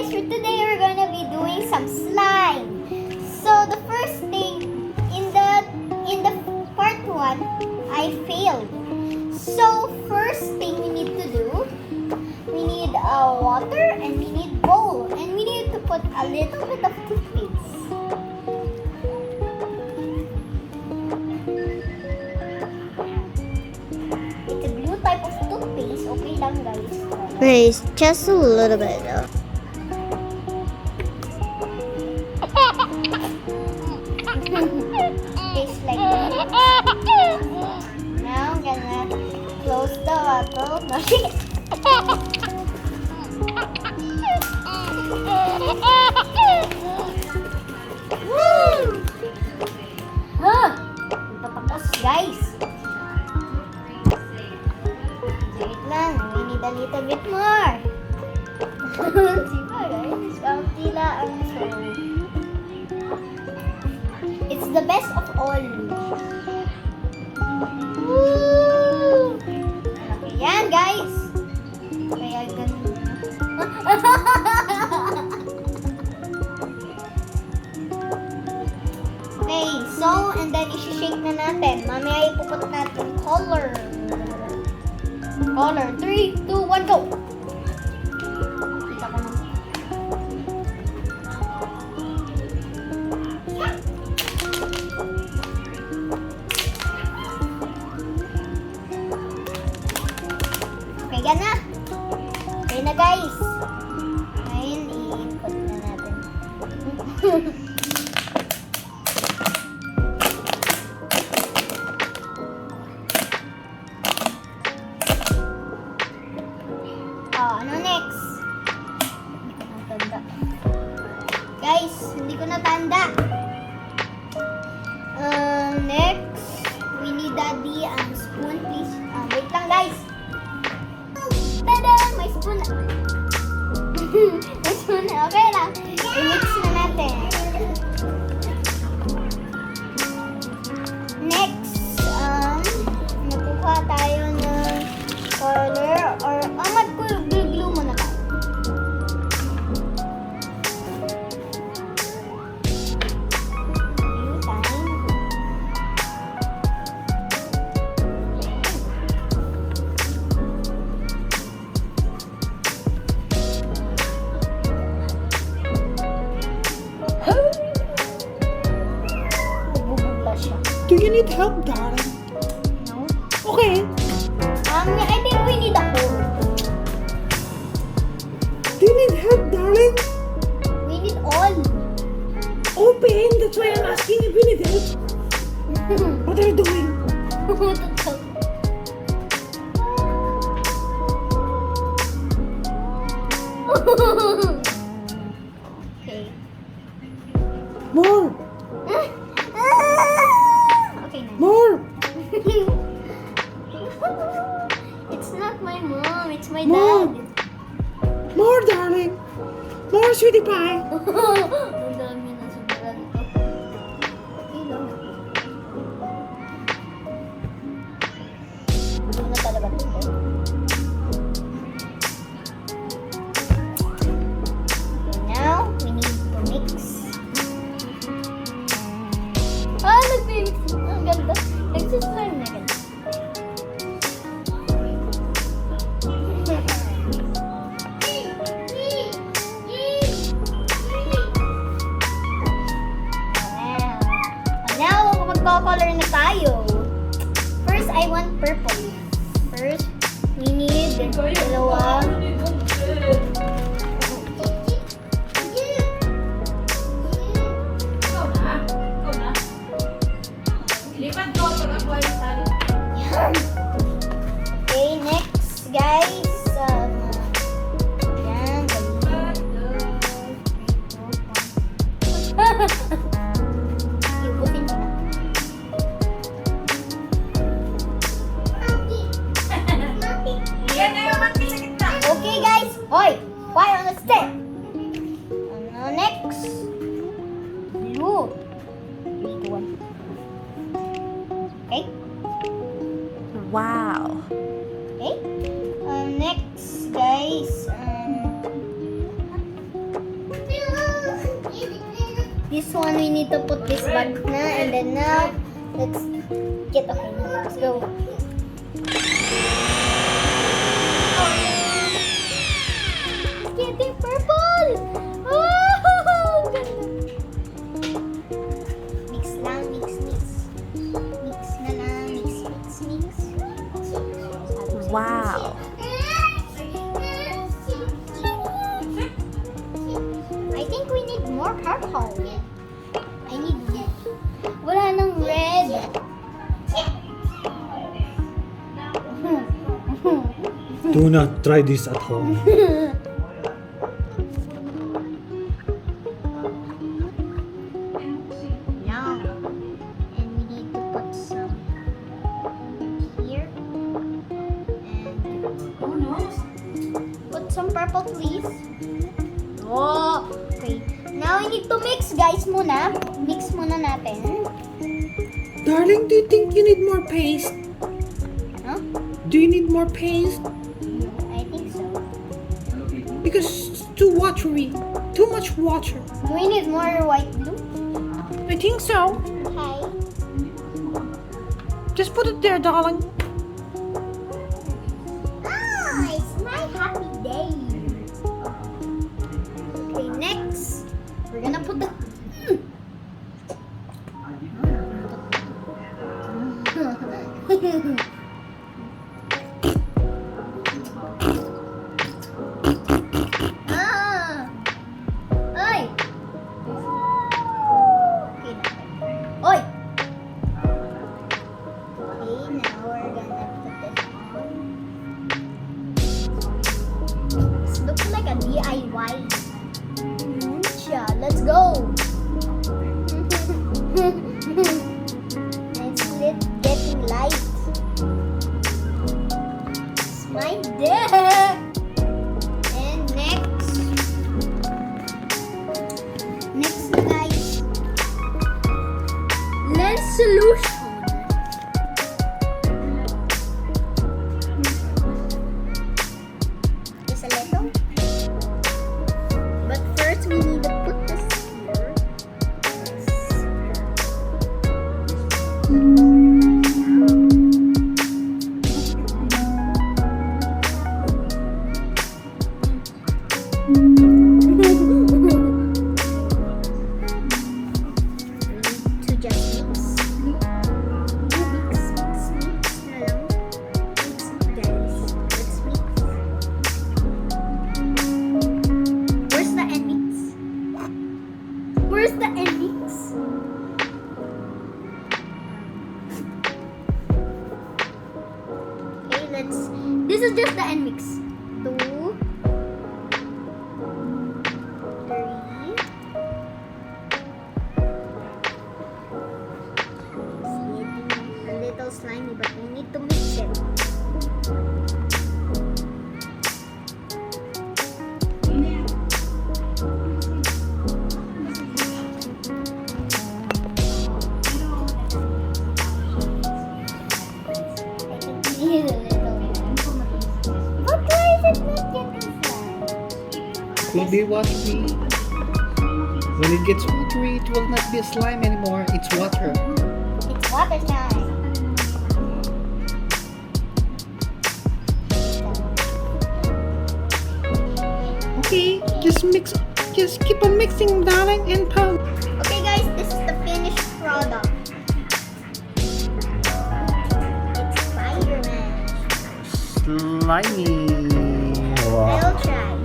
guys, for today we're gonna be doing some slime. So the first thing in the part 1, I failed. So first thing we need to do, we need water and we need bowl and we need to put a little bit of toothpaste. It's a blue type of toothpaste. Okay lang guys. Please, just a little bit. Tastes like this. Now I'm gonna close the bottle. No, tapos guys. Wait lang, we need a little bit more. Diba guys? Kaunti lang. So, it's the best of all. Woo! Okay, yan guys. Kaya ganun. Okay, so, and then isi-shake na natin. Mamaya ipuput natin color. Color. 3, 2, 1, go! Kita ko na. Okay, yan na. Okay na guys. Ngayon, i-input na natin. Ano next? Guys, hindi ko natanda. Next, we need daddy spoon, please. Wait lang, guys. Tada! May spoon. May spoon. Okay lang. I-mix na natin. Next, nakuha tayo ng color or mag-glue muna tayo. Glue time. Nagbubugla siya. Do you need help, darling? No? Okay. I think we need a hole. Do you need help, darling? We need all. Open. That's why I'm asking if you need help. What are you doing? Okay. More. Okay na. More. It's not my mom, it's my Mom. dad. More, darling. More, sweetie pie. Ang dami na sobrang to. Okay lang. Hindi na talaga ito. Okay, now, we need to mix. Nag-mix. Ang ganda. Nagsislime na ganda. Now, magko-color na tayo. First, I want purple. First, we need dalawa. Okay, next, guys. Yan, iubusin ko na. This one we need to put this back na, and then now let's get okay. Let's go. It's getting purple. Oh, ganda. Mix lang, mix. Mix na lang, mix. Wow. I think we need more purple. I need. Wala nang red. Do not try this at home. Yum. And we need to put some here. And put some purple, please. Oh, okay. Now we need to mix, guys, muna. Mix muna natin. Darling, do you think you need more paste? Huh? Do you need more paste? I think so. Because it's too watery. Too much water. We need more white glue. I think so. Okay. Just put it there, darling. Ah, it's my happy day. Okay, next, we're gonna put the. Ah! Ay! Okay na. Oy! Okay, now we're gonna put this on. This looks like a DIY. Let's go! It's getting light. It's my deck! And next na, guys, lens solution. Just a little. But first we need to put this here. To just mix. Mix na lang. Mix, guys. Let's mix. Where's the end mix? Where's the end mix? Okay, this is just the end mix. 2, 3. It's getting a little slimy, but we need to mix it. I think we need a little more. But why is it not getting slime? Will be watery. When it gets watery, it will not be slime anymore. It's water. It's water time. Okay, just mix. Just keep on mixing, darling, and pound. Okay, guys, this is the finished product. It's Spider-Man. Slimy. I'll try.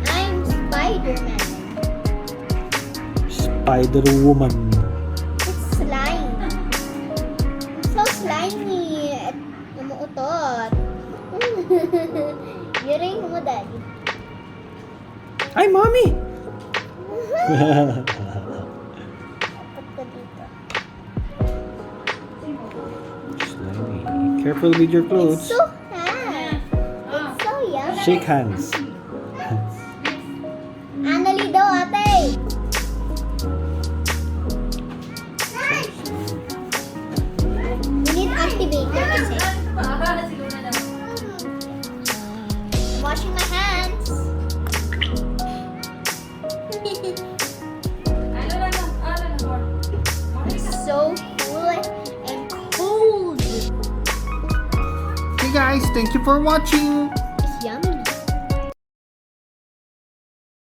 I'm Spider-Man. Spider-Woman. It's slime. So slimy. At umuutot. Yuring mo, Daddy. Ay, mommy! Put ko dito. Slimy. Careful with your It's clothes. so hot. It's so yummy. Shake hands. Anali daw, ate. We need activator kasi. I'm washing my hands. so cool and cold. Hey guys, thank you for watching.